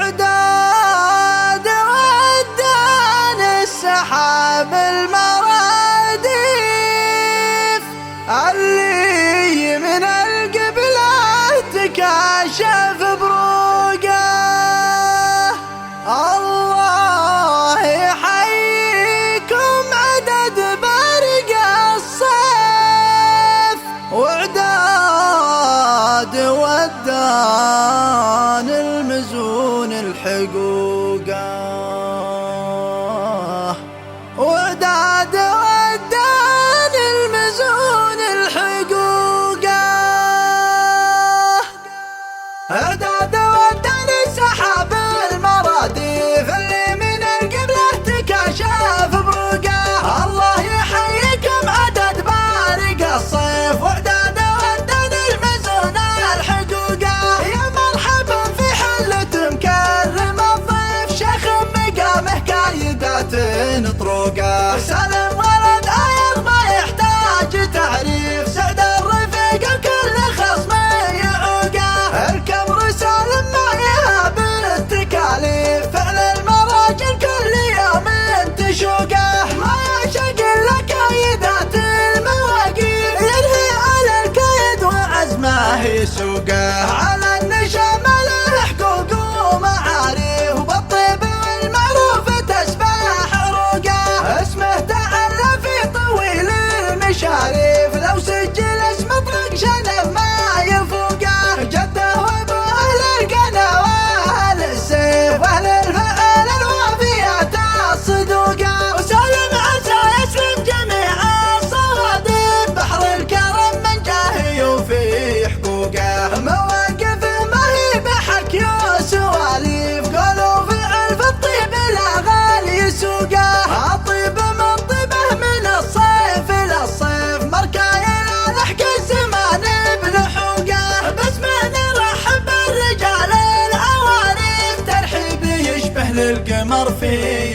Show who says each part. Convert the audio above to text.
Speaker 1: وعداد ودان السحاب المراديف اللي من القبلة تكاشف بروقه. الله يحييكم عدد برق الصيف وعداد ودان المزون الحقوقه. وعداد ودان المزون الحقوقه. عداد ودان السحاب المراديف اللي من القبلة تكاشف بروقه. الله يحييكم عدد بارق الصيف وعداد ودان المزون الحقوقه. يا مرحبا في حلة مكرم الضيف شيخ مقامه كايدات طروقه. سالم ولد ايض ما يحتاج تعريف سعد الرفيق الكل خصم يعوقه. الكبر سالم ما يهاب التكاليف فعل المراجل كل يوم تشوقه. ما يعشق الا كايدات المواقيف ينهي على الكيد وعزمه يسوقه. على النشام له حقوق ومعاريف وبالطيب والمعروف تسبح عروقه. اسمه تعلى في طويل المشاريف لو سجل اسم اطلق شنب ما يفوقه. جده وابو اهل القنا واهل السيف واهل الفعل الوافيات الصدوقه. وسالم عسى يسلم جميع الصواديق بحر الكرم من جاهي وفي حقوقه. مواقف ما هي بحكي وسواليف قول وفعل في الطيب لا غالي سوقه. الطيب من طيبه من الصيف للصيف مركايا لحق الزمان بلحوقه. باسمه نرحب بالرجال العواريف ترحيب يشبه للقمر في